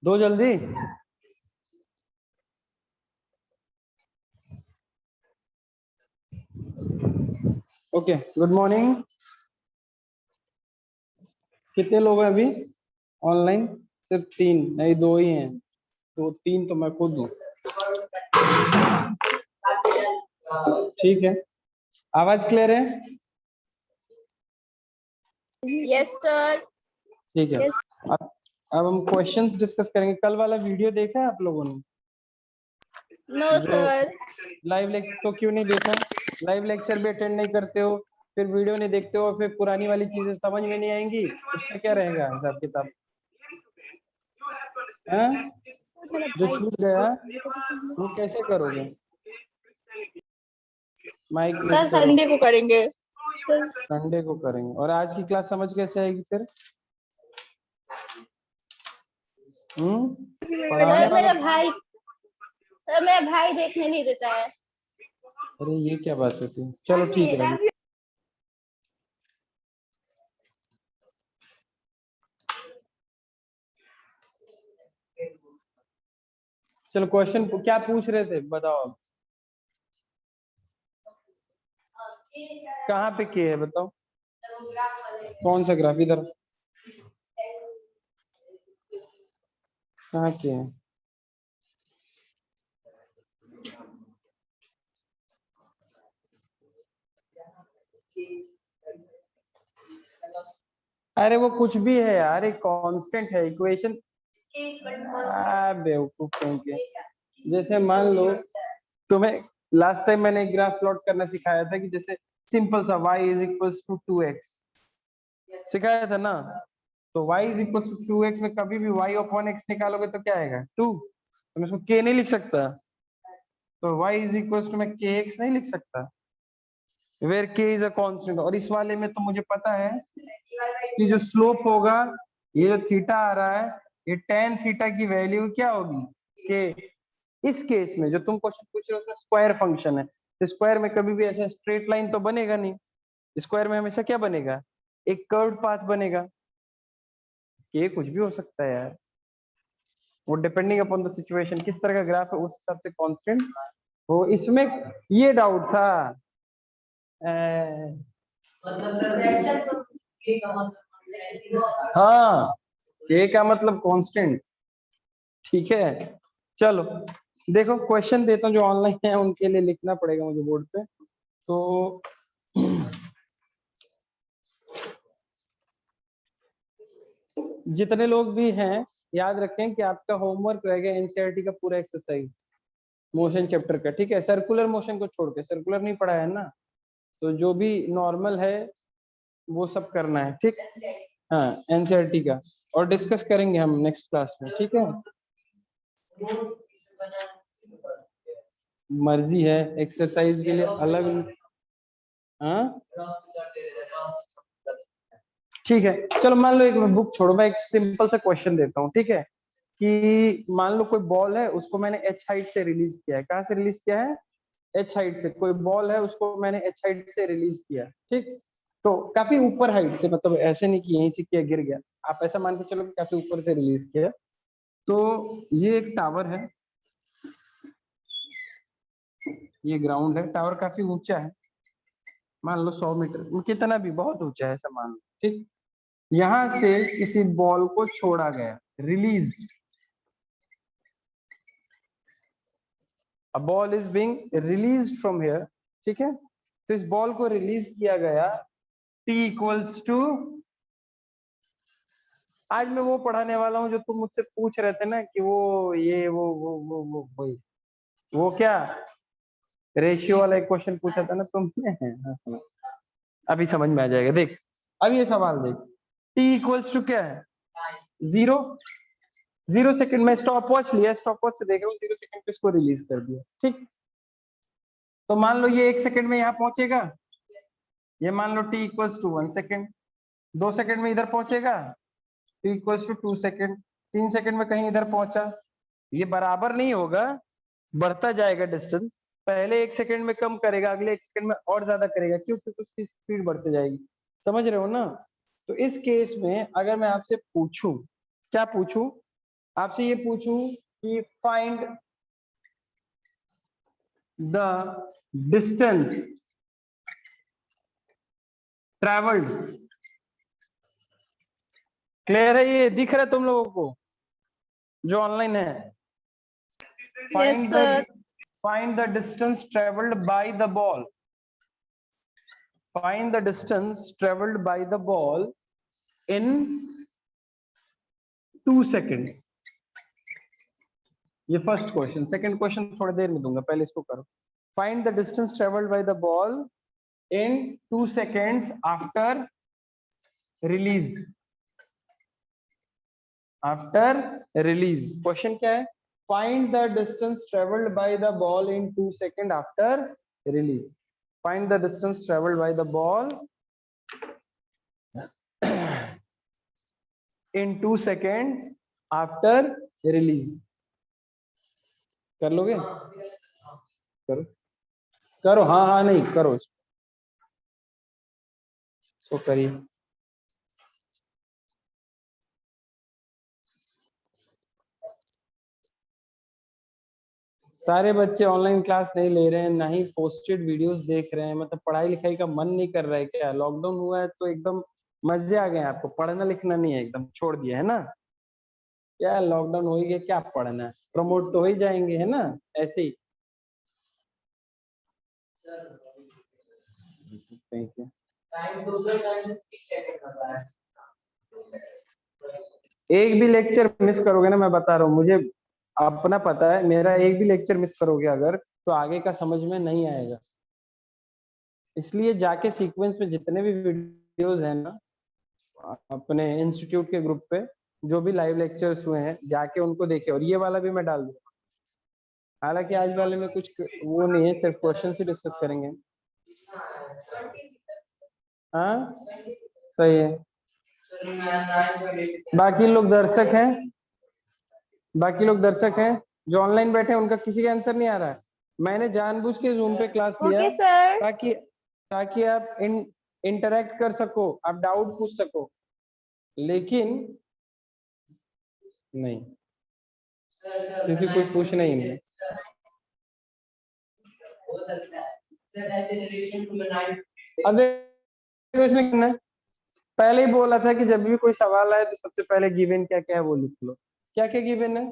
दो जल्दी। Okay, good morning. कितने लोग हैं अभी ऑनलाइन? सिर्फ 3, नहीं 2 ही हैं। तो 3 तो मैं खुद हूँ। ठीक है, आवाज क्लियर है? Yes sir. ठीक है। अब हम क्वेश्चंस डिस्कस करेंगे। कल वाला वीडियो देखा है आप लोगों ने? No sir. लाइव लेक्चर तो क्यों नहीं देखा? लाइव लेक्चर भी अटेंड नहीं करते हो, फिर वीडियो नहीं देखते हो, फिर पुरानी वाली चीजें समझ में नहीं आएंगी, उसका क्या रहेगा हिसाब किताब? जो छूट गया वो कैसे करोगे? माइक सर म्यूट करो। संडे को करेंगे। संडे को करेंगे। और आज की क्लास समझ कैसे आएगी फिर? पढ़ाने सर वाला? मेरा भाई देखने नहीं देता है। अरे ये क्या बात होती है? चलो ठीक है अभी। चलो क्वेश्चन क्या पूछ रहे थे बताओ अब। कहाँ पे के है बताओ? कौन सा ग्राफ? इधर कहाँ के है? अरे वो कुछ भी है यार, एक कांस्टेंट है इक्वेशन। बेवकूफ कहीं के। जैसे मान लो तुम्हें लास्ट टाइम मैंने एक ग्राफ प्लॉट करना सिखाया था कि जैसे सिंपल सा y is equal to 2x सिखाया था ना। तो y is equal to 2x में कभी भी y अपॉन x निकालोगे तो क्या आएगा? 2। तो मैं इसको k नहीं लिख सकता, तो y इज इक्वल टू मैं kx नहीं लिख सकता, where k is a constant. और इस वाले में तो मुझे पता है कि जो स्लोप होगा, ये जो थीटा आ रहा है, ये tan थीटा की वैल्यू क्या होगी? k। इस केस में जो तुम क्वेश्चन पूछ रहे हो उसमें स्क्वायर फंक्शन है, तो स्क्वायर में कभी भी ऐसा स्ट्रेट लाइन तो बनेगा नहीं। स्क्वायर में हमेशा क्या बनेगा? एक कर्व्ड पाथ बनेगा। ये कुछ भी हो सकता है यार, वो डिपेंडिंग अपॉन द सिचुएशन, किस तरह का ग्राफ है उस हिसाब से कांस्टेंट हो। इसमें ये डाउट था। हाँ, के का मतलब कांस्टेंट। ठीक है, चलो देखो क्वेश्चन देता हूँ। जो ऑनलाइन है उनके लिए लिखना पड़ेगा मुझे बोर्ड पे। तो जितने लोग भी हैं याद रखें कि आपका होमवर्क रहेगा एनसीईआरटी का पूरा एक्सरसाइज मोशन चैप्टर का। ठीक है, सर्कुलर मोशन को छोड़ के, सर्कुलर नहीं पढ़ा है ना, तो जो भी नॉर्मल है वो सब करना है। ठीक, हाँ एनसीईआरटी का, और डिस्कस करेंगे हम नेक्स्ट क्लास में। ठीक है, मर्जी है एक्सरसाइज के लिए अलग। हाँ ठीक है, चलो मान लो एक बुक छोड़ो, मैं एक सिंपल सा क्वेश्चन देता हूँ। ठीक है, कि मान लो कोई बॉल है, उसको मैंने h हाइट से रिलीज किया है। कहाँ से रिलीज किया है? h हाइट से। कोई बॉल है, उसको मैंने h हाइट से रिलीज किया। ठीक, तो काफी ऊपर हाइट से, मतलब ऐसे नहीं कि यहीं से किया गिर गया, आप ऐसा मान के चलो कि काफी ऊपर से रिलीज किया। तो ये एक टावर है, ये ग्राउंड है, टावर काफी ऊंचा है, मान लो 100 मीटर, कितना भी बहुत ऊंचा है ऐसा मान लो। ठीक, यहां से किसी बॉल को छोड़ा गया, released, a ball is being released from here. ठीक है, तो इस बॉल को रिलीज किया गया t इक्वल्स टू, आज मैं वो पढ़ाने वाला हूँ जो तुम मुझसे पूछ रहे थे ना कि वो ये वो क्या रेशियो वाला एक क्वेश्चन पूछा था ना तुमने। अभी समझ में आ जाएगा। देख अब ये सवाल देख, t इक्वल्स टू क्या है? 0। 0 सेकंड में स्टॉप वॉच लिया, स्टॉप वॉच से देख रहा हूँ 0 सेकंड पे इसको रिलीज कर दिया। ठीक, तो मान लो ये 1 सेकंड में यहाँ पहुंचेगा, ये मान लो t equals to 1 second. 2 second में इधर पहुंचेगा, t equals to 2 second. 3 second में कहीं इधर पहुंचा। ये बराबर नहीं होगा, बढ़ता जाएगा डिस्टेंस। पहले 1 सेकंड में कम करेगा, अगले 1 सेकंड में और ज्यादा करेगा, क्यों? क्योंकि उसकी स्पीड बढ़ती जाएगी। समझ रहे हो ना? तो इस केस में अगर मैं आपसे पूछूं, क्या पूछूं आपसे ये पूछूं कि find the distance travelled, clear है? ये दिख रहा है तुम लोगों को जो ऑनलाइन है? Yes, sir. Find the distance traveled by the ball. Find the distance traveled by the ball in 2 seconds. ये फर्स्ट क्वेश्चन. सेकंड क्वेश्चन थोड़ी देर में दूंगा, पहले इसको करो. Find the distance traveled by the ball in 2 seconds after release. After release. Question क्या है? Find the distance traveled by the ball in 2 seconds after release. Find the distance traveled by the ball in 2 seconds after release. कर लोगे? करो करो. हाँ हाँ नहीं करो इसको करिए. सारे बच्चे ऑनलाइन क्लास नहीं ले रहे हैं, ना ही पोस्टेड वीडियोस देख रहे हैं. मतलब पढ़ाई लिखाई का मन नहीं कर रहा है क्या? लॉकडाउन हुआ है तो एकदम मजे आ गए आपको, पढ़ना लिखना नहीं है, एकदम छोड़ दिया है ना? क्या लॉकडाउन हो ही गया, क्या पढ़ना है? प्रमोट तो हो ही जाएंगे, है ना? ऐसे ही. Thank you. एक भी लेक्चर मिस करोगे ना, मैं बता रहा हूँ, मुझे अपना पता है, मेरा एक भी लेक्चर मिस करोगे अगर, तो आगे का समझ में नहीं आएगा. इसलिए जाके सीक्वेंस में जितने भी वीडियोस हैं ना अपने इंस्टीट्यूट के ग्रुप पे, जो भी लाइव लेक्चर्स हुए हैं, जाके उनको देखिए. और ये वाला भी मैं डाल दूंगा. हालांकि आज वाले में कुछ वो नहीं है, सिर्फ क्वेश्चन ही डिस्कस करेंगे. हाँ सही है. बाकी लोग दर्शक हैं, बाकी लोग दर्शक हैं जो ऑनलाइन बैठे हैं, उनका किसी का आंसर नहीं आ रहा है. मैंने जानबूझ के जूम पे क्लास लिया Okay, sir. ताकि ताकि आप इंटरेक्ट कर सको, आप डाउट पूछ सको. लेकिन नहीं, किसी को पूछना ही नहीं. अब देखो इसमें क्या है, पहले ही बोला था कि जब भी कोई सवाल आए तो सबसे पहले गिवन क्या क्या है वो लिख लो. क्या क्या गिवन है?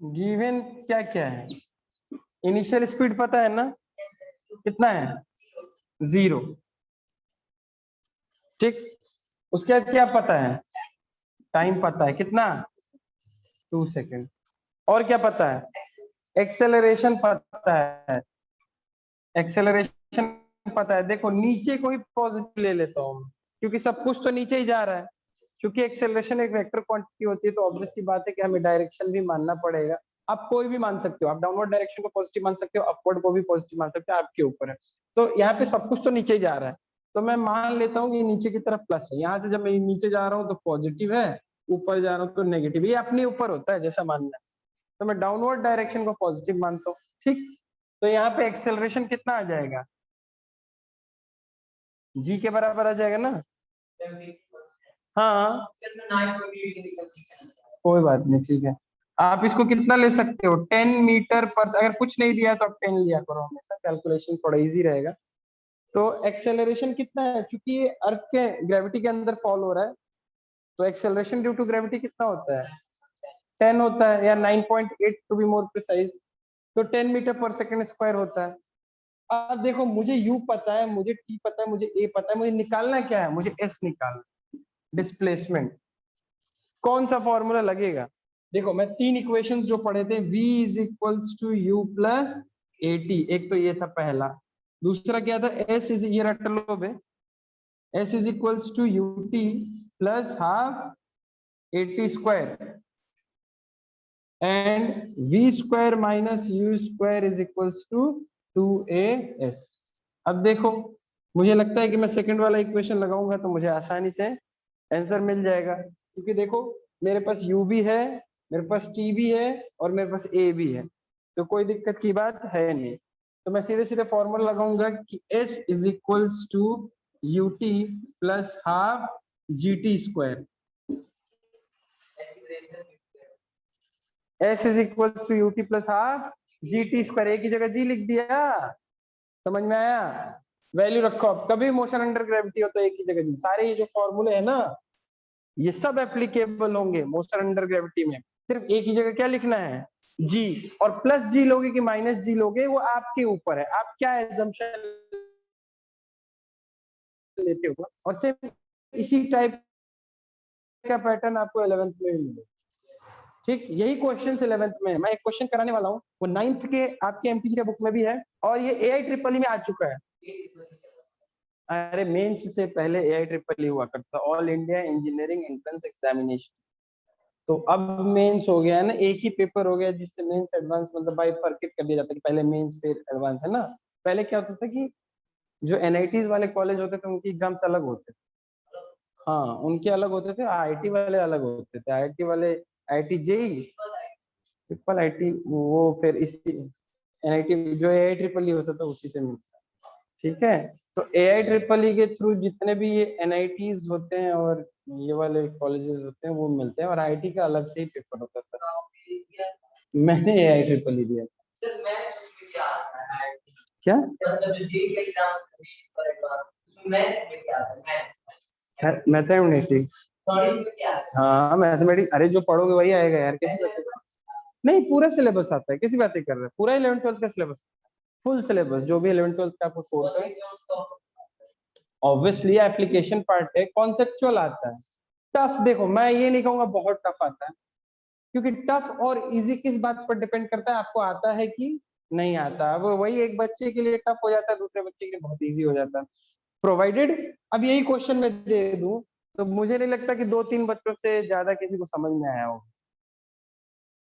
गिवन क्या क्या है? इनिशियल स्पीड पता है ना? कितना है? 0. ठीक. उसके बाद क्या पता है? टाइम पता है. कितना? 2 सेकेंड. और क्या पता है? एक्सेलरेशन पता है. एक्सेलरेशन पता है. देखो नीचे कोई पॉजिटिव ले लेता हूँ क्योंकि सब कुछ तो नीचे ही जा रहा है. क्योंकि एक्सेलरेशन एक वेक्टर क्वांटिटी होती है, तो ऑब्वियस सी बात है कि हमें डायरेक्शन भी मानना पड़ेगा. आप कोई भी मान सकते हो, आप डाउनवर्ड डायरेक्शन को पॉजिटिव मान सकते हो, अपवर्ड को भी पॉजिटिव मान सकते हो, आपके ऊपर है. तो यहाँ पे सब कुछ तो नीचे ही जा रहा है, तो मैं मान लेता हूँ कि नीचे की तरफ प्लस है. यहाँ से जब मैं नीचे जा रहा हूँ तो पॉजिटिव है, ऊपर जा रहा हूँ तो नेगेटिव. ये अपने ऊपर होता है जैसा मानना है. तो मैं डाउनवर्ड डायरेक्शन को पॉजिटिव मानता हूँ. ठीक. तो यहाँ पे एक्सेलरेशन कितना आ जाएगा? जी के बराबर आ जाएगा ना? हाँ कोई बात नहीं, ठीक है. आप इसको कितना ले सकते हो? 10 मीटर पर, अगर कुछ नहीं दिया तो आप 10 लिया करो हमेशा, कैलकुलेशन थोड़ा इजी रहेगा. तो एक्सेलरेशन कितना है? क्योंकि ये अर्थ के ग्रेविटी के अंदर फॉल हो रहा है, तो एक्सेलरेशन ड्यू टू ग्रेविटी कितना होता है? 10 होता है, या 9.8 टू बी मोर प्रिसाइज. तो 10 मीटर पर सेकंड स्क्वायर होता है. अब देखो, मुझे u पता है, मुझे t पता है, मुझे a पता है, मुझे निकालना क्या है? मुझे s निकालना. डिस्प्लेसमेंट. कौन सा फॉर्मूला लगेगा? देखो मैं 3 इक्वेशंस जो पढ़े थे, v is equals to u plus at. एक तो ये था पहला. दूसरा क्या था? s इज, ये रट लो बे, s is equals to ut plus half at square and v square minus u square is equals to 2as. अब देखो, मुझे लगता है कि मैं सेकंड वाला इक्वेशन लगाऊंगा तो मुझे आसानी से आंसर मिल जाएगा. क्योंकि देखो मेरे पास u भी है, मेरे पास t भी है, और मेरे पास a भी है, तो कोई दिक्कत की बात है नहीं. तो मैं सीधे सीधे फॉर्मूला लगाऊंगा कि s is equals to ut plus half gt square S is equal to U T plus half G T square, एक ही जगह जी लिख दिया, समझ में आया? वैल्यू रखो, अब कभी मोशन अंडर ग्रेविटी हो तो एक ही जगह जी, सारे ये जो फॉर्मूले है ना ये सब एप्लीकेबल होंगे मोशन अंडर ग्रेविटी में, सिर्फ एक ही जगह क्या लिखना है जी, और प्लस जी लोगे कि माइनस जी लोगे वो आपके ऊपर है, आप क्या एजम्पशन लेते हो, और सिर्फ इसी टाइप का पैटर्न आपको 11th में भी मिलेगा। ठीक, यही क्वेश्चन 11th में है। मैं एक क्वेश्चन कराने वाला हूँ, वो 9th के आपके एमपीसी के बुक में भी है और ये एआई ट्रिपल में आ चुका है। अरे मेंस से पहले एआई ट्रिपल हुआ करता, all India engineering entrance examination, तो अब मेंस हो गया है ना, एक ही पेपर हो गया जिससे मेंस एडवांस मतलब बाइफरकेट कर दिया जाता है कि पहले मेंस फिर एडवांस, है ना। पहले क्या होता था कि जो एनआईटीज वाले कॉलेज होते थे उनके एग्जाम्स अलग होते थे, हाँ उनके अलग होते थे, आईआईटी वाले अलग होते थे, आईआईटी वाले आईआईटी जेई ट्रिपल आईटी वो फिर इसी एनआईटी जो एआई ट्रिपल होता था उसी से मिलता है। ठीक है, तो एआई ट्रिपल के थ्रू जितने भी ये एनआईटीज होते हैं और ये वाले कॉलेजेस होते हैं वो मिलते हैं, और आईआईटी का अलग से ही पेपर होता था। मैंने एआई ट्रिपल दिया क्या मैथमेटिक्स, हाँ मैथमेटिक्स, अरे जो पढ़ोगे वही आएगा यार, कैसी बातें कर रहे हो? नहीं पूरा सिलेबस आता है, कैसी बातें कर रहे हैं, पूरा 11th 12th का सिलेबस, फुल सिलेबस जो भी 11th 12th का आपको कोर्स है, ऑब्वियसली एप्लीकेशन पार्ट है, कॉन्सेप्चुअल आता है। टफ देखो मैं ये नहीं कहूंगा बहुत टफ आता है, क्योंकि टफ और इजी किस बात पर डिपेंड करता है, आपको आता है कि नहीं आता। अब वही एक बच्चे के लिए टफ हो जाता है, दूसरे बच्चे के लिए बहुत इजी हो जाता है, प्रोवाइडेड अब यही क्वेश्चन मैं दे दूं तो मुझे नहीं लगता कि 2-3 बच्चों से ज्यादा किसी को समझ में आया हो,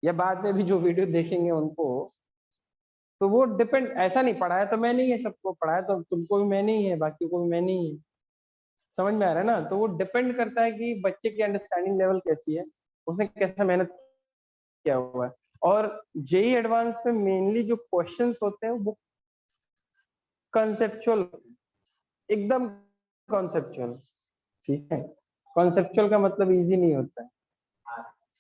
या बाद में भी जो वीडियो देखेंगे उनको, तो वो डिपेंड, ऐसा नहीं पढ़ाया तो मैं नहीं है, सबको पढ़ाया तो तुमको भी मैं नहीं है, बाकी को भी मैं नहीं है, समझ में आ रहा है ना। तो वो डिपेंड करता है कि बच्चे की अंडरस्टैंडिंग लेवल कैसी है, उसने कैसा मेहनत किया हुआ है। और जेई एडवांस में मेनली जो क्वेश्चंस होते हैं वो कंसेप्चुअल, एकदम कॉन्सेप्चुअल, ठीक है। कॉन्सेप्चुअल का मतलब इजी नहीं होता है,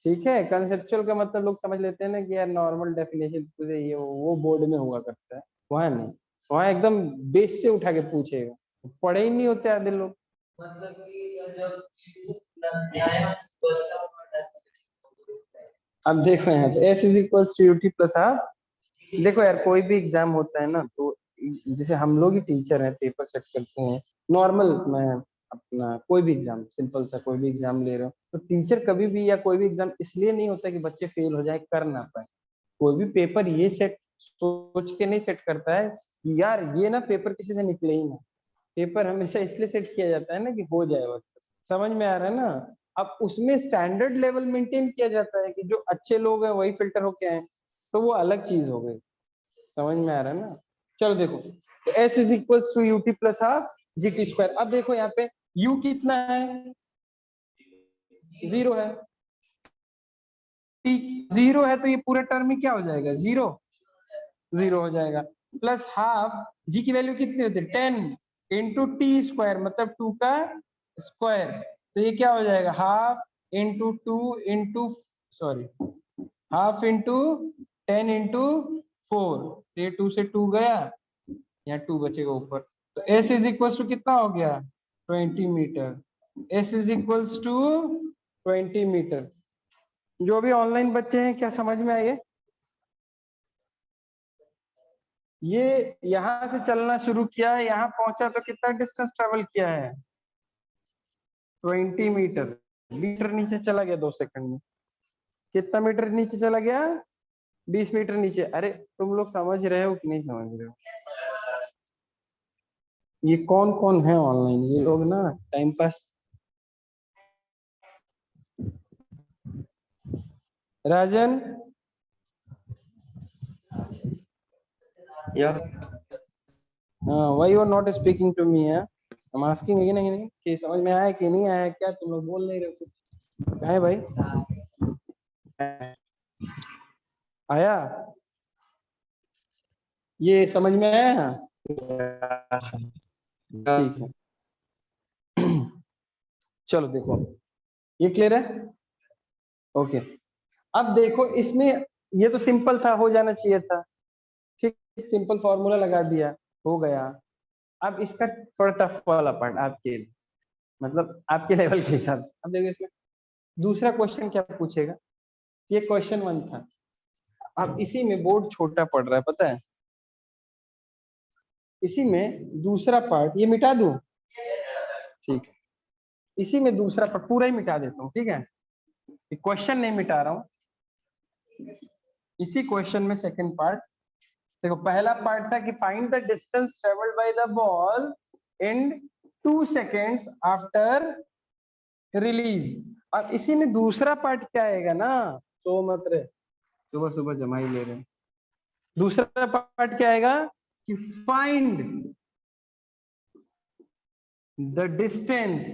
ठीक है। कंसेप्चुअल का मतलब लोग समझ लेते हैं ना कि यार नॉर्मल डेफिनेशन तुझे ये वो बोर्ड में हुआ करता है, वहां नहीं, वहां एकदम बेस से उठा के पूछेगा, पढ़े ही नहीं होते आधे लोग। मतलब कि जब अब देखो यहाँ पे s is equal to U T plus half, देखो यार कोई भी एग्जाम होता है ना तो जैसे हम लोग ही टीचर हैं, पेपर सेट करते हैं नॉर्मल, मैं अपना कोई भी एग्जाम सिंपल सा कोई भी एग्जाम ले रहा हूँ, तो टीचर कभी भी या कोई भी एग्जाम इसलिए नहीं होता कि बच्चे फेल हो जाए, कर ना पाए, कोई भी पेपर ये सेट सोच के नहीं सेट करता है कि यार ये ना पेपर किसी से निकले ही ना, पेपर हमेशा इसलिए सेट किया जाता है ना कि हो जाए वक्त, समझ में आ रहा है ना। अब उसमें स्टैंडर्ड लेवल मेंटेन किया जाता है कि जो अच्छे लोग हैं वही फिल्टर होके आए, तो वो अलग चीज हो गई, समझ में आ रहा है ना। चलो देखो, तो s is equal to U T plus half G T square, अब देखो यहाँ पे u कितना है, 0 है, t 0 है, तो ये पूरा टर्म ही क्या हो जाएगा, 0 0 हो जाएगा, प्लस हाफ जी की वैल्यू कितनी होती है 10 इंटू टी स्क्वायर, मतलब 2 का स्क्वायर, तो ये क्या हो जाएगा half into 2 into sorry half into 10 into 4, ये 2 से 2 गया, यहाँ 2 बचेगा ऊपर, तो s इज इक्वल टू कितना हो गया 20 metre, s is equal to 20 metre. जो भी ऑनलाइन बच्चे हैं क्या समझ में आए, ये यहाँ से चलना शुरू किया है, यहाँ पहुंचा तो कितना डिस्टेंस ट्रेवल किया है 20 मीटर, मीटर नीचे चला गया 2 सेकंड में, कितना मीटर नीचे चला गया 20 मीटर नीचे। अरे तुम लोग समझ रहे हो कि नहीं समझ रहे हो, ये कौन कौन है ऑनलाइन, ये लोग ना time pass, Rajan Yeah, why you are not speaking to me, है हम आस्किंग है कि नहीं कि समझ में आया कि नहीं आया, क्या तुम लोग बोल नहीं रहे हो कुछ, कहाँ है भाई, आया, ये समझ में आया, yes. ठीक है। चलो देखो ये क्लियर है, ओके, अब देखो इसमें ये तो सिंपल था, हो जाना चाहिए था, ठीक, सिंपल फॉर्मूला लगा दिया, हो गया। अब इसका थोड़ा टफ वाला पार्ट आपके लिए, मतलब आपके लेवल के हिसाब से। अब देखो इसमें दूसरा क्वेश्चन क्या पूछेगा, ये क्वेश्चन 1 था। अब इसी में बोर्ड छोटा पड़ रहा है, पता है, इसी में दूसरा पार्ट, ये मिटा दूं, ठीक है, इसी में दूसरा पार्ट पूरा ही मिटा देता हूँ, ठीक है, क्वेश्चन नहीं मिटा रहा हूँ, इसी क्वेश्चन में सेकंड पार्ट। देखो पहला पार्ट था कि find the distance travelled by the ball in 2 seconds after release. अब इसी में दूसरा पार्ट क्या आएगा ना, तो मत रे, सुबह सुबह जमा ही ले रहे हैं। दूसरा पार्ट क्या आएगा कि find the distance,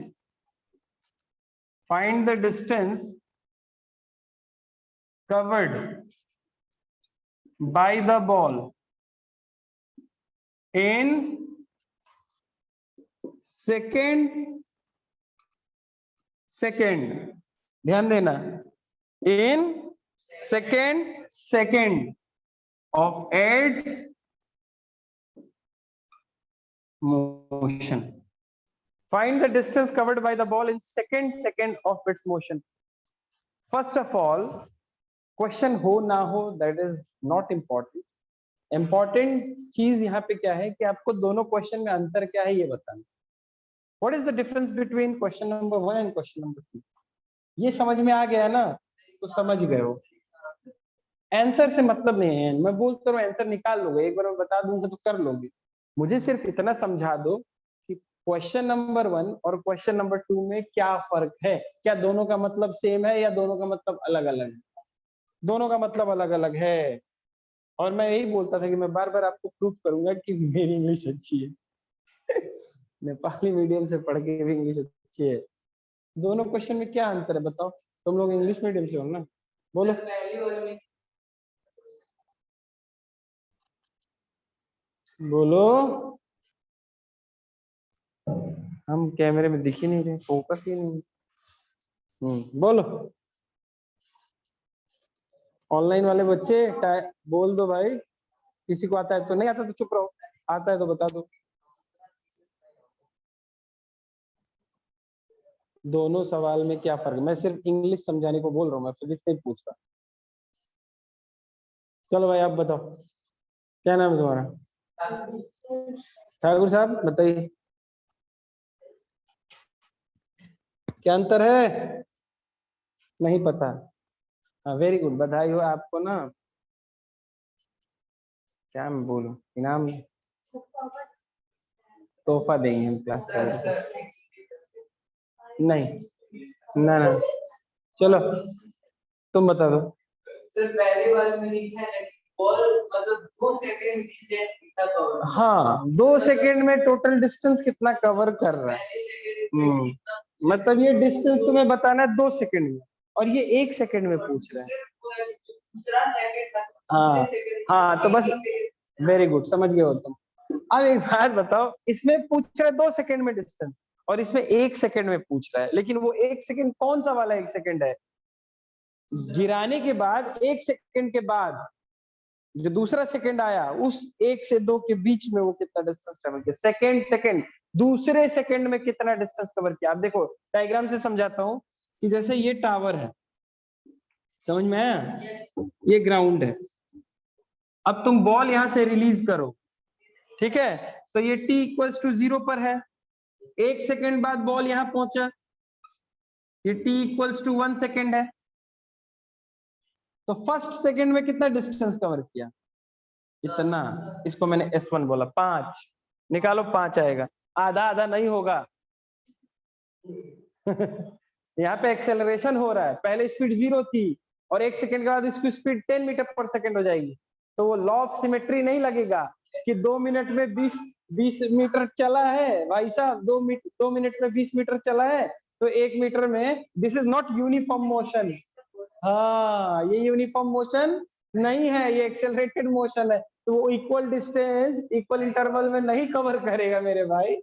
find the distance covered by the ball in second, ध्यान देना, in second of its motion. Find the distance covered by the ball in second of its motion. First of all, question हो ना हो that is not important. Important चीज यहाँ पे क्या है कि आपको दोनों क्वेश्चन में अंतर क्या है ये बताना। What is the difference between question number 1 and question number 2? ये समझ में आ गया ना, तो समझ गए हो। आंसर से मतलब नहीं है, मैं बोलता हूँ आंसर निकाल लोगे, एक बार मैं बता दूंगा तो कर लोगे। मुझे सिर्फ इतना समझा दो कि क्वेश्चन नंबर 1 और क्वेश्चन नंबर 2 में क्या फर्क है, क्या दोनों का मतलब सेम है या दोनों का मतलब अलग अलग है? दोनों का मतलब अलग अलग है। और मैं यही बोलता था कि मैं बार बार आपको प्रूव करूंगा कि मेरी इंग्लिश अच्छी है। नेपाली मीडियम से पढ़ के भी इंग्लिश अच्छी है। दोनों क्वेश्चन में क्या अंतर है बताओ, तुम लोग इंग्लिश मीडियम से हो ना, बोलो। बोलो, हम कैमरे में दिख ही नहीं रहे, फोकस ही नहीं। बोलो, ऑनलाइन वाले बच्चे बोल दो भाई, किसी को आता है तो, नहीं आता तो चुप रहो, आता है तो बता दो। दोनों सवाल में क्या फर्क है? मैं सिर्फ इंग्लिश समझाने को बोल रहा हूँ, मैं फिजिक्स नहीं पूछ रहा। चलो भाई आप बताओ, क्या नाम है तुम्हारा? ठाकुर साहब बताइए, क्या अंतर है? नहीं पता? हाँ वेरी गुड, बधाई हो आपको ना। क्या मैं बोलूं, इनाम तोहफा देंगे हम क्लास का। नहीं ना ना, चलो तुम बता दो। सर पहले वाले में लिखा है बॉल मतलब 2 सेकंड डिस्टेंस कितना कवर, हाँ 2 सेकंड में टोटल डिस्टेंस कितना कवर कर रहा है। मतलब ये डिस्टेंस तुम्हें बताना है 2 सेकंड में, और ये 1 सेकंड में पूछ रहा है। दूसरा सेकंड, हाँ हाँ, तो बस वेरी गुड, समझ गए हो तुम। अब एक बात बताओ, इसमें पूछ रहा है 2 सेकंड में डिस्टेंस और इसमें 1 सेकंड में पूछ रहा है, लेकिन वो 1 सेकंड कौन सा वाला 1 सेकंड है? गिराने के बाद 1 सेकंड के बाद जो दूसरा सेकंड आया, उस 1 से 2 के बीच में वो कितना डिस्टेंस कवर किया, सेकंड दूसरे सेकंड में कितना डिस्टेंस कवर किया। आप देखो डायग्राम से समझाता हूं कि जैसे ये टावर है, समझ में आया, ये ग्राउंड है। अब तुम बॉल यहां से रिलीज करो, ठीक है, तो ये t इक्वल्स टू 0 पर है। 1 सेकंड बाद बॉल यहां पहुंचा, ये t इक्वल्स टू 1 सेकंड है। तो फर्स्ट सेकंड में कितना डिस्टेंस कवर किया? इतना, इसको मैंने S1 बोला, 5 निकालो, 5 आएगा। आधा आधा नहीं होगा। यहाँ पे एक्सेलरेशन हो रहा है, पहले स्पीड 0 थी और 1 सेकंड के बाद इसकी स्पीड 10 मीटर पर सेकंड हो जाएगी। तो वो लॉ ऑफ सिमेट्री नहीं लगेगा कि 2 मिनट में 20 मीटर चला है भाई साहब, 2 मिनट में 20 मीटर चला है, तो 1 मीटर में, this is not uniform motion. हाँ ये यूनिफॉर्म मोशन नहीं है, ये एक्सेलरेटेड मोशन है, तो वो इक्वल डिस्टेंस इक्वल इंटरवल में नहीं कवर करेगा मेरे भाई,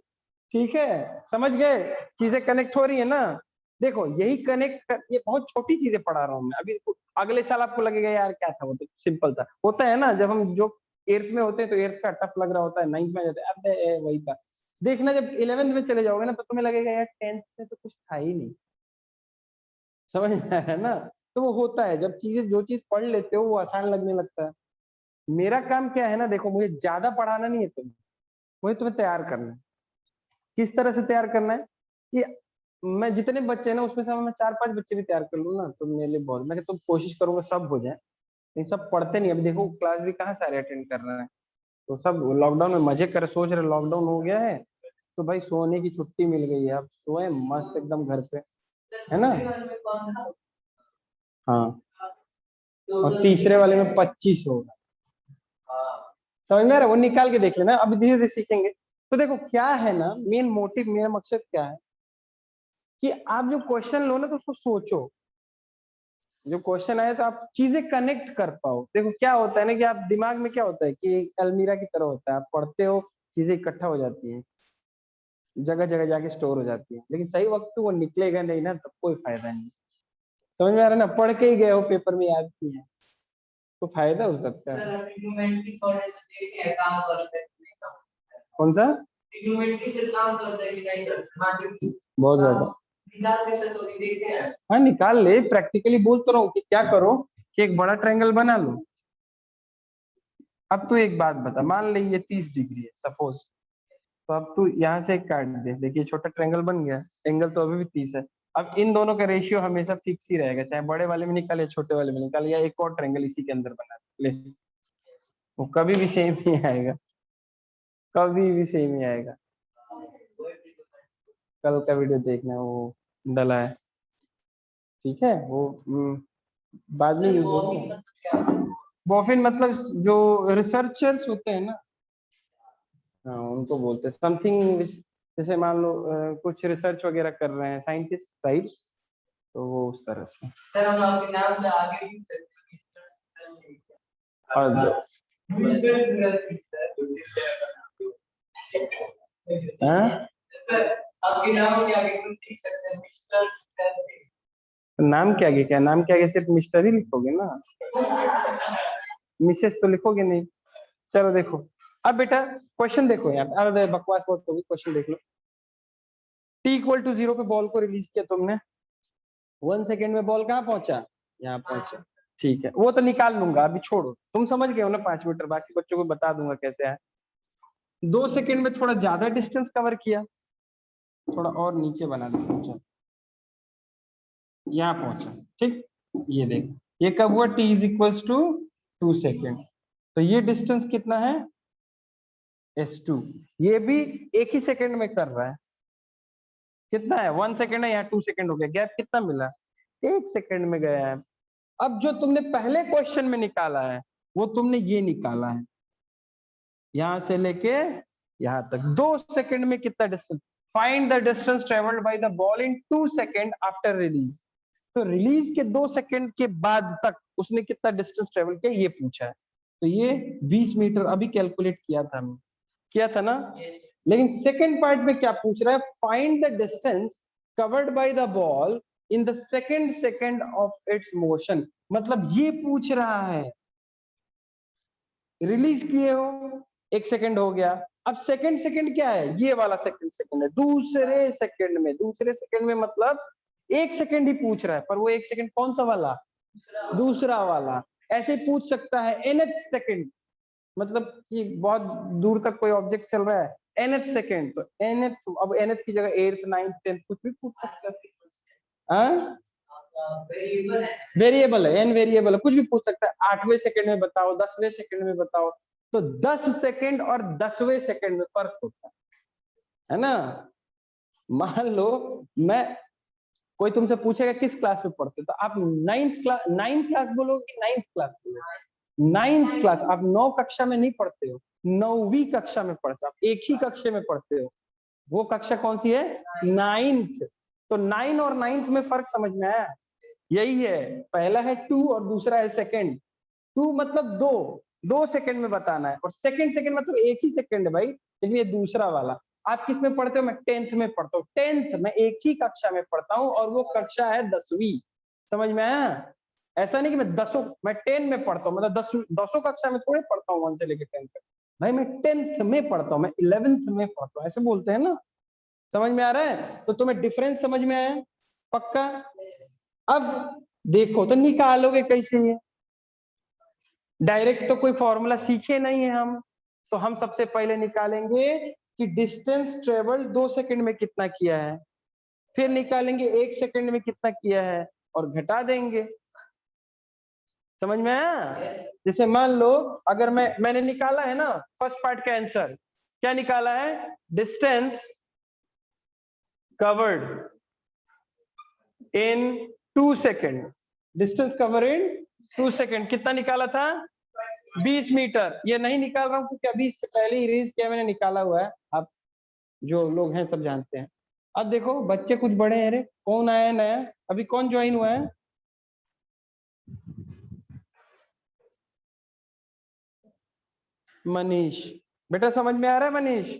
ठीक है, समझ गए? चीजें कनेक्ट हो रही है ना। देखो यही कनेक्ट ये बहुत छोटी चीजें पढ़ा रहा हूँ मैं अभी। अगले साल आपको लगेगा यार क्या था, वो तो सिंपल था। होता है ना जब हम जो 8th में होते हैं तो 8th का टफ लग रहा होता है, 9th में जाते हैं अबे वही था। देखना जब 11th में चले जाओगे ना तो तुम्हें लगेगा यार 10th में तो कुछ था ही नहीं। समझ में आया है ना? तो वो होता है जब चीजें जो चीज पढ़ लेते हो वो आसान लगने लगता है। मेरा काम क्या है ना, देखो मुझे ज्यादा पढ़ाना नहीं है तुम्हें, मुझे तुम्हें तैयार करना है। किस तरह से तैयार करना है कि मैं जितने बच्चे हैं ना उसमें से मैं 4-5 बच्चे भी तैयार कर लूँ ना तो मेरे लिए बहुत, मैं तो कोशिश करूंगा सब हो जाए। ये सब पढ़ते नहीं, अब देखो क्लास भी कहाँ सारे अटेंड कर रहे हैं, तो सब लॉकडाउन में मजे कर सोच रहे लॉकडाउन हो गया है तो भाई सोने की छुट्टी मिल गई है, अब सोए मस्त एकदम घर पे, है ना? हाँ, और तीसरे वाले में 25 होगा। समझ में आ रहा है? वो निकाल के देख लेना, अभी धीरे धीरे सीखेंगे। तो देखो क्या है ना, मेन मोटिव मेरा मकसद क्या है कि आप जो क्वेश्चन लो ना तो उसको सोचो, जो क्वेश्चन आए तो आप चीजें कनेक्ट कर पाओ। देखो क्या होता है ना कि आप दिमाग में क्या होता है कि अलमीरा की तरह होता है, आप पढ़ते हो चीजें इकट्ठा हो जाती हैं, जगह जगह जाके स्टोर हो जाती है, लेकिन सही वक्त पे वो निकलेगा नहीं ना तो कोई फायदा नहीं। समझ में आ रहा है ना? पढ़ के ही गए हो, पेपर में याद किया है तो फायदा हो सकता है। कौन सा? बहुत ज्यादा हाँ निकाल ले, प्रैक्टिकली बोल तो रहा हूँ कि क्या करो कि एक बड़ा ट्रायंगल बना लो। अब तू एक बात बता, मान ले ये 30 डिग्री है सपोज, तो अब तू यहाँ से एक काट दे, देखिए छोटा ट्रायंगल बन गया, एंगल तो अभी भी 30 है। अब इन दोनों का रेशियो हमेशा फिक्स ही रहेगा, चाहे बड़े वाले में निकाल या छोटे वाले में निकाल, या एक और ट्रायंगल इसी के अंदर बना ले, वो कभी भी सेम नहीं आएगा, कभी भी सेम ही आएगा। कल का वीडियो देखना, वो डला है, ठीक है? वो बाद में यूज होगा। बॉफिन मतलब जो रिसर्चर्स होते हैं ना, हाँ उनको बोलते हैं समथिंग, जैसे मान लो कुछ रिसर्च वगैरह कर रहे हैं साइंटिस्ट टाइप्स, तो वो उस तरह से। सर हम आपके नाम पे आगे लिख सकते हैं। सर आपके नाम के आगे कुछ लिख सकते हैं, मिस्टर। नाम के आगे क्या, नाम के आगे सिर्फ मिस्टर ही लिखोगे ना, मिसेस तो लिखोगे नहीं। चलो देखो अब बेटा क्वेश्चन देखो यहाँ पे, अरे बकवास बहुत होगी, क्वेश्चन देख लो। t=0 पे बॉल को रिलीज किया तुमने, 1 सेकेंड में बॉल कहाँ पहुंचा, यहाँ पहुंचा, ठीक है? वो तो निकाल लूंगा, अभी छोड़ो, तुम समझ गए हो ना 5 मीटर, बाकी बच्चों को बता दूंगा कैसे है। 2 सेकेंड में थोड़ा ज्यादा डिस्टेंस कवर किया, थोड़ा और नीचे बना देता, चलो यहाँ पहुंचा, ठीक? ये देख, ये कब हुआ, t=2 सेकेंड, तो ये डिस्टेंस कितना है, s2। ये भी एक ही सेकंड में कर रहा है, कितना है, 1 सेकंड है, यहाँ 2 सेकंड हो गया, गैप कितना मिला, 1 सेकंड में गया है। अब जो तुमने पहले क्वेश्चन में निकाला है वो तुमने ये निकाला है, यहां से लेके यहां तक 2 सेकंड में कितना distance, find the distance travelled by the ball in 2 second after release. तो रिलीज के 2 सेकंड के बाद तक उसने कितना डिस्टेंस ट्रेवल किया ये पूछा है, तो ये 20 मीटर अभी कैलकुलेट किया था हमने, किया था ना? लेकिन सेकंड पार्ट में क्या पूछ रहा है, find the distance covered by the ball in the second second of its motion. मतलब ये पूछ रहा है, रिलीज किए हो 1 सेकंड हो गया, अब सेकंड सेकंड क्या है, ये वाला सेकंड सेकंड है, दूसरे सेकंड में, दूसरे सेकंड में मतलब 1 सेकंड ही पूछ रहा है, पर वो 1 सेकंड कौन सा वाला, दूसरा वाला। ऐसे पूछ सकता है nth सेकंड, मतलब कि बहुत दूर तक कोई ऑब्जेक्ट चल रहा है, nth सेकंड, तो nth, अब nth की जगह 8th 9th 10th कुछ भी पूछ सकता है। वेरिएबल है, एन वेरिएबल है, कुछ भी पूछ सकता है, 8वें सेकंड में बताओ, 10वें सेकंड में बताओ, तो 10 सेकंड और 10वें सेकंड में फर्क होता है ना? मान लो मैं, कोई तुमसे पूछेगा किस क्लास में पढ़ते हो, तो आप 9th क्लास बोलोगे कि 9th क्लास बोलोगे, 9th क्लास, आप 9 कक्षा में नहीं पढ़ते हो, 9वीं कक्षा में पढ़ते हो, आप एक ही कक्षा में पढ़ते हो, वो कक्षा कौन सी है, 9th। तो 9 और 9th में फर्क समझ में आया, यही है, पहला है 2 और दूसरा है सेकंड। 2 मतलब 2 सेकंड में बताना है, और सेकंड सेकंड मतलब एक ही सेकंड है भाई, लेकिन ये दूसरा वाला। आप किस में पढ़ते हो? मैं 10th में पढ़ता हूँ। 10th मैं एक ही कक्षा में पढ़ता हूँ और वो कक्षा है 10वीं। समझ में आया? ऐसा नहीं कि मैं 10 में पढ़ता हूँ, मतलब 10 कक्षा में थोड़े पढ़ता हूँ 1 से लेकर 10 तक। भाई मैं 10th में पढ़ता हूँ, मैं 11th में पढ़ता हूँ, ऐसे बोलते हैं ना। समझ में आ रहा है? तो तुम्हें डिफरेंस समझ में आया? पक्का? अब देखो तो निकालोगे कैसे ये? डायरेक्ट तो कोई फॉर्मूला सीखे नहीं है हम, तो हम सबसे पहले निकालेंगे कि डिस्टेंस ट्रेवल 2 सेकंड में कितना किया है, फिर निकालेंगे 1 सेकंड में कितना किया है और घटा देंगे। समझ में आया? जैसे मान लो अगर मैंने निकाला है ना फर्स्ट पार्ट का आंसर, क्या निकाला है? Distance covered in 2 second. Distance cover in 2 second कितना निकाला था? 20 मीटर। ये नहीं निकाल रहा हूं क्योंकि अभी इसके पहले इरेज किया मैंने, निकाला हुआ है, आप जो लोग हैं सब जानते हैं। अब देखो बच्चे कुछ बड़े हैं रे, कौन आया है नया? अभी कौन ज्वाइन हुआ है? मनीष। बेटा समझ में आ रहा है मनीष?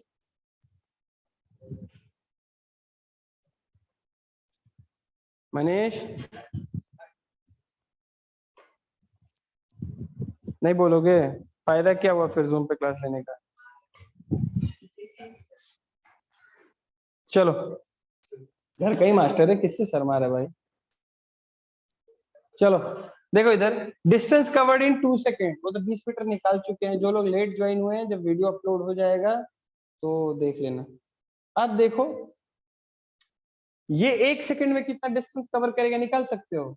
मनीष नहीं बोलोगे? फायदा क्या हुआ फिर जूम पे क्लास लेने का? चलो घर का ही मास्टर है, किससे शर्मा रहा है भाई? चलो देखो इधर, डिस्टेंस कवर्ड इन 2 सेकेंड, वो तो 20 मीटर निकाल चुके हैं। जो लोग लेट ज्वाइन हुए हैं, जब वीडियो अपलोड हो जाएगा तो देख लेना। अब देखो ये 1 सेकंड में कितना डिस्टेंस कवर करेगा, निकाल सकते हो?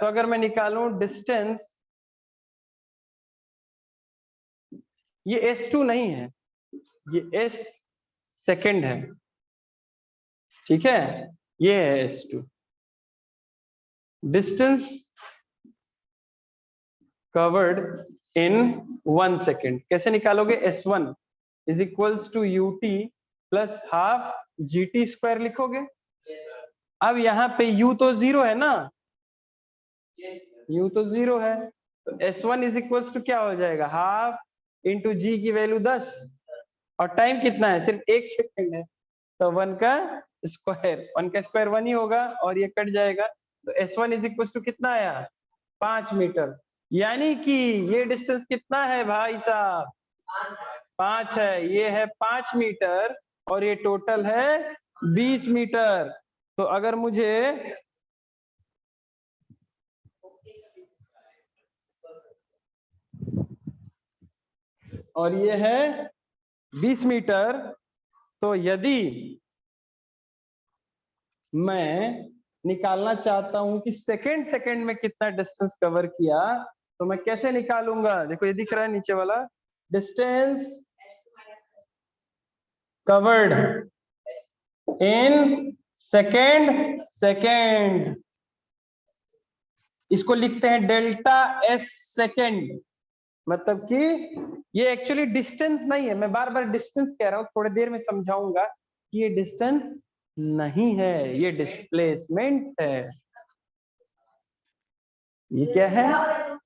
तो अगर मैं निकालूं डिस्टेंस, ये S2 नहीं है, ये S सेकंड है, ठीक है? ये है S2। Distance covered in 1 second कैसे निकालोगे? S1 is equals to UT plus half GT square लिखोगे। अब यहाँ पे U तो 0 है ना, U तो 0 है, तो S1 इज इक्वल्स टू क्या हो जाएगा? हाफ इंटू G की वैल्यू 10, और टाइम कितना है? सिर्फ 1 सेकंड है, तो 1 का स्क्वायर, 1 का स्क्वायर 1 ही होगा और ये कट जाएगा, तो S1 इज इक्वल्स टू कितना आया? 5 मीटर। यानी कि ये डिस्टेंस कितना है भाई साहब? 5 है, ये है 5 मीटर और ये टोटल है 20 मीटर। तो अगर मुझे और ये है 20 मीटर, तो यदि मैं निकालना चाहता हूं कि सेकंड सेकंड में कितना डिस्टेंस कवर किया, तो मैं कैसे निकालूंगा? देखो ये दिख रहा है नीचे वाला, डिस्टेंस कवर्ड इन सेकंड, इसको लिखते हैं डेल्टा S सेकंड। मतलब कि ये एक्चुअली डिस्टेंस नहीं है, मैं बार बार डिस्टेंस कह रहा हूं, थोड़ी देर में समझाऊंगा कि ये डिस्टेंस नहीं है, ये डिस्प्लेसमेंट है। ये क्या है?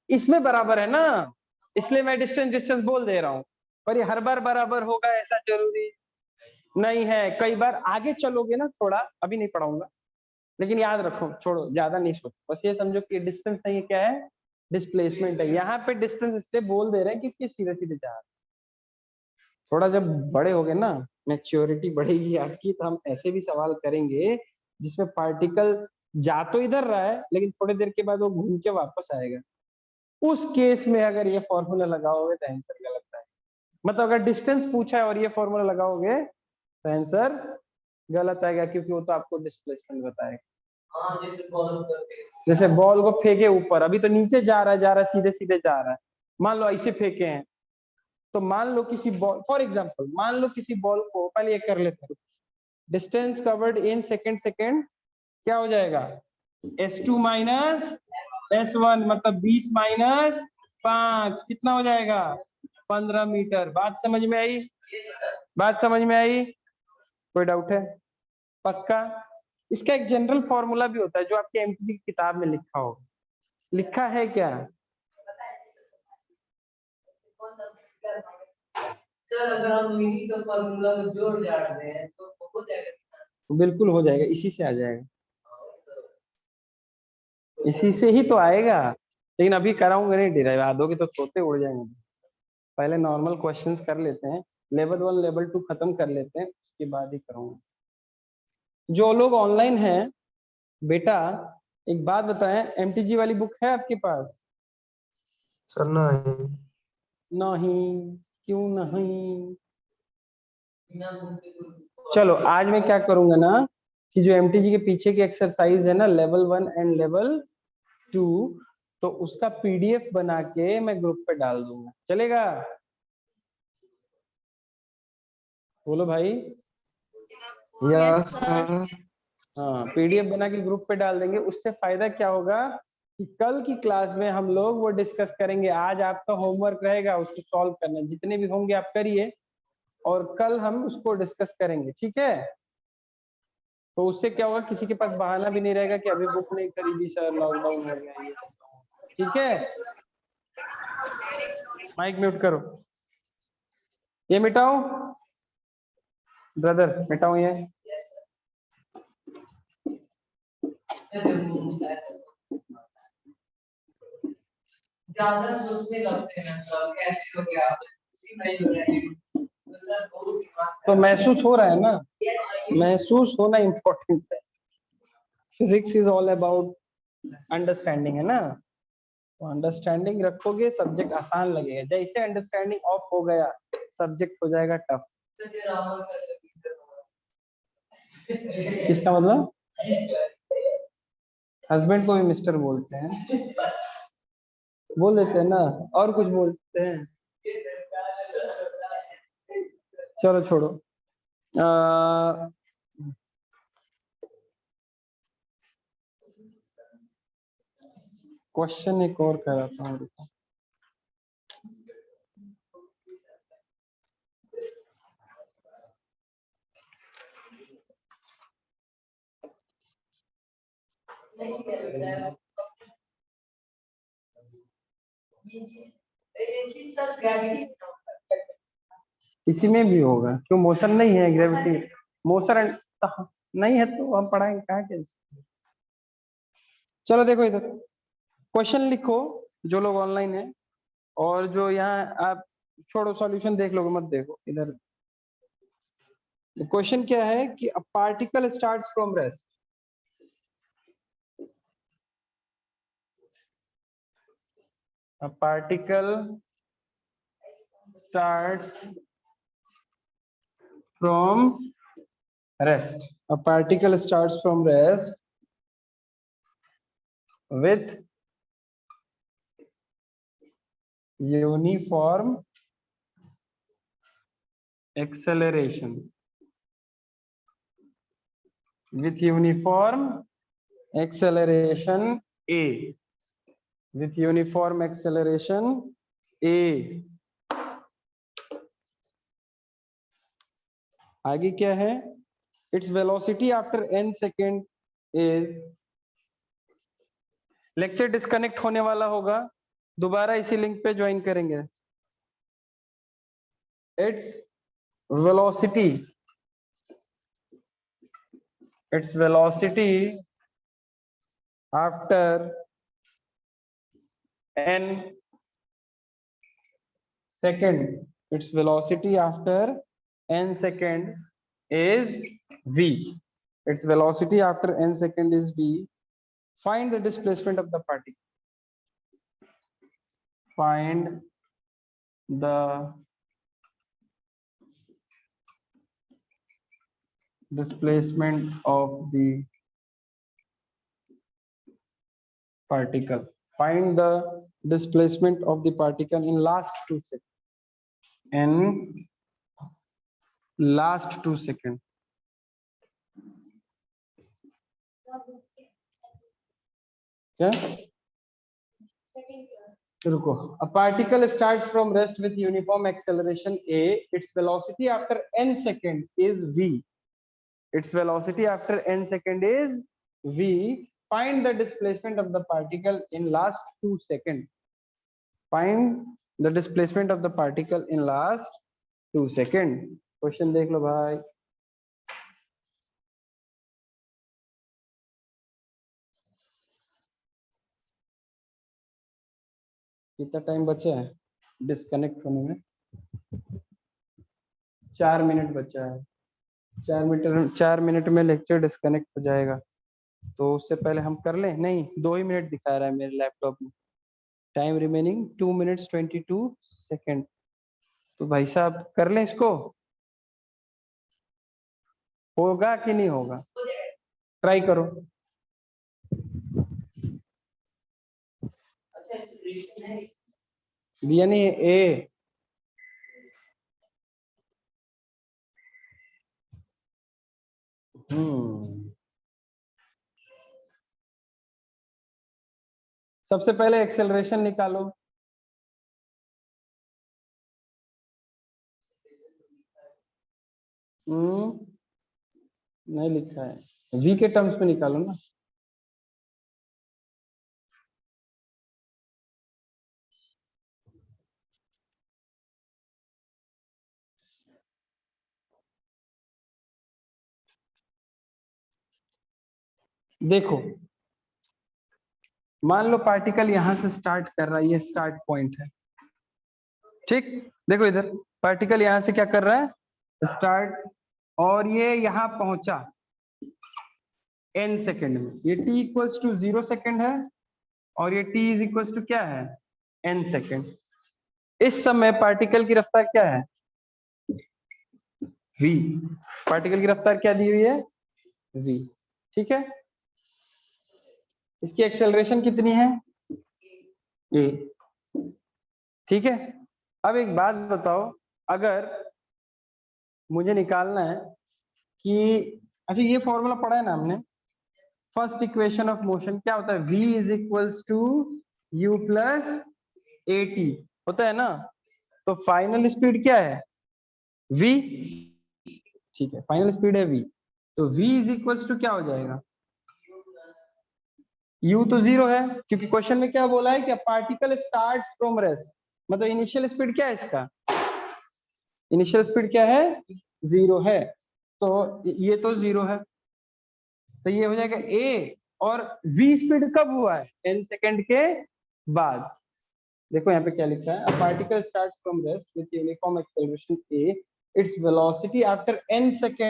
इसमें बराबर है ना, इसलिए मैं डिस्टेंस डिस्टेंस बोल दे रहा हूं, पर ये हर बार बराबर होगा ऐसा जरूरी नहीं है। कई बार आगे चलोगे ना, थोड़ा अभी नहीं पढ़ाऊंगा, लेकिन याद रखो, छोड़ो ज्यादा नहीं सोचो, बस ये समझो कि डिस्टेंस नहीं है, क्या है? डिस्प्लेसमेंट है। यहाँ पे डिस्टेंस इसलिए बोल दे रहे हैं क्योंकि सीधे सीधे जा रहे हैं। थोड़ा जब बड़े हो गए ना, मैच्योरिटी बढ़ेगी आपकी, तो हम ऐसे भी सवाल करेंगे जिसमें पार्टिकल जा तो इधर रहा है लेकिन थोड़ी देर के बाद वो घूम के वापस आएगा। उस केस में अगर ये फॉर्मूला लगाओगे तो आंसर गलत है। मतलब अगर डिस्टेंस पूछा है और ये फॉर्मूला लगाओगे तो आंसर गलत आएगा, क्योंकि वो तो आपको डिस्प्लेसमेंट बताएगा। जैसे बॉल को फेंके ऊपर, अभी तो नीचे जा रहा है, सीधे सीधे जा रहा है। मान लो ऐसे फेंके हैं, तो मान लो किसी बॉल, फॉर एग्जांपल मान लो किसी बॉल को, पहले ये कर लेते हैं, डिस्टेंस कवर्ड इन सेकंड क्या हो जाएगा? S2 माइनस S1, मतलब 20 माइनस 5 कितना हो जाएगा? 15 मीटर। बात समझ में आई? बात समझ में आई? कोई डाउट है? पक्का? इसका एक जनरल फॉर्मूला भी होता है जो आपके एमपीसी की किताब में लिखा हो। लिखा है क्या? सर अगर हम इन्हीं सब फार्मूला को जोड़ जाड़ दें तो हो जाएगा। बिल्कुल हो जाएगा, इसी से आ जाएगा, इसी से ही तो आएगा। लेकिन अभी कराऊंगा नहीं, डिराइव दोगे तो तोते उड़ जाएंगे। पहले नॉर्मल क्वेश्चंस कर लेते हैं, लेवल 1 लेवल 2 खत्म कर लेते हैं, उसके बाद ही करूंगा। जो लोग ऑनलाइन हैं बेटा, एक बात बताएं, एमटीजी वाली बुक है आपके पास? सर नहीं। नहीं, क्यों नहीं? चलो आज मैं क्या करूंगा ना, कि जो एमटीजी के पीछे की एक्सरसाइज है ना, लेवल 1 एंड लेवल 2, तो उसका पीडीएफ बना के मैं ग्रुप पे डाल दूंगा, चलेगा? बोलो भाई। Yes sir. हाँ, पीडीएफ बना के ग्रुप पे डाल देंगे। उससे फायदा क्या होगा कि कल की क्लास में हम लोग वो डिस्कस करेंगे। आज आपका होमवर्क रहेगा, उसको सॉल्व करना, जितने भी होंगे आप करिए, और कल हम उसको डिस्कस करेंगे, ठीक है? तो उससे क्या होगा, किसी के पास बहाना भी नहीं रहेगा कि अभी बुक नहीं खरीदी सर, लॉकडाउन हो गया ये, ठीक है? माइक म्यूट करो, ये मिटाओ ब्रदर, मिटाओ ये। ज्यादा सोचने लगते हैं सर, कैसे हो गया उसी में हो जाएगी तो सर बहुत दिमाग तो महसूस हो रहा है ना, महसूस होना इम्पोर्टेंट है। Physics is all about understanding, है ना? तो अंडरस्टैंडिंग रखोगे, सब्जेक्ट आसान लगेगा। जैसे अंडरस्टैंडिंग ऑफ हो गया, सब्जेक्ट हो जाएगा टफ। तो फिर रामन का चरित्र होगा। किसका मतलब? हस्बैंड को भी मिस्टर बोलते हैं, बोल देते हैं ना, और कुछ बोलते हैं। चलो छोड़ो। क्वेश्चन एक और कराता हूँ, रुको। इसी में भी होगा, क्यों? मोशन नहीं है, ग्रेविटी मोशन नहीं है तो हम पढ़ाएंगे कहाँ के? चलो देखो इधर, क्वेश्चन लिखो जो लोग ऑनलाइन है, और जो यहाँ आप छोड़ो, सॉल्यूशन देख लोगे, मत देखो इधर। क्वेश्चन क्या है कि a particle starts from rest, a particle starts from rest, a particle starts from rest with uniform acceleration, with uniform acceleration a, with uniform acceleration a। आगे क्या है? its velocity after n second is, lecture disconnect होने वाला होगा, दोबारा इसी link पे join करेंगे। its velocity, its velocity after n second, its velocity after n second is v, its velocity after n second is v। find the displacement of the particle, find the displacement of the particle, find the displacement of the particle in last 2 seconds, in last 2 seconds। क्या? रुको, a particle starts from rest with uniform acceleration a, its velocity after n second is v, its velocity after n second is v। find the displacement of the particle in last 2 seconds, find the displacement of the particle in last 2 second. Question देख लो भाई। कितना time बचा है disconnect होने में? 4 minute बचा है। 4 minute में लेक्चर डिस्कनेक्ट हो जाएगा, तो उससे पहले हम कर लें? नहीं, 2 ही मिनट दिखा रहा है मेरे लैपटॉप में। Time remaining 2 minutes 22 second. तो भाई साहब कर लें इसको, होगा कि नहीं होगा? ट्राई करो। अच्छा एक्सेलरेशन है दिया नहीं है ए। सबसे पहले एक्सेलरेशन निकालो। नहीं लिखा है, v के टर्म्स में निकालो ना। देखो, मान लो पार्टिकल यहां से स्टार्ट कर रहा है, ये स्टार्ट पॉइंट है, ठीक। देखो इधर पार्टिकल यहां से क्या कर रहा है, स्टार्ट, और ये यहां पहुंचा n सेकेंड में। ये t इक्वल्स टू 0 सेकेंड है, और ये t इज इक्वल्स टू क्या है, n सेकेंड। इस समय पार्टिकल की रफ्तार क्या है, v। पार्टिकल की रफ्तार क्या दी हुई है, v, ठीक है। इसकी एक्सेलरेशन कितनी है, a, ठीक है। अब एक बात बताओ, अगर मुझे निकालना है कि, अच्छा ये फॉर्मूला पढ़ा है ना हमने, फर्स्ट इक्वेशन ऑफ मोशन क्या होता है, v is equals to u plus at होता है ना। तो फाइनल स्पीड क्या है, v, ठीक है, फाइनल स्पीड है v। तो v इज इक्वल्स टू क्या हो जाएगा, u तो 0 है, क्योंकि क्वेश्चन में क्या बोला है कि पार्टिकल स्टार्ट्स फ्रॉम रेस्ट, मतलब इनिशियल स्पीड क्या है इसका, इनिशियल स्पीड क्या है, 0 है। तो ये तो 0 है, तो ये हो जाएगा a। और v स्पीड कब हुआ है, n सेकेंड के बाद। देखो यहाँ पे क्या लिखा है, particle starts from rest with uniform acceleration a, its velocity after n second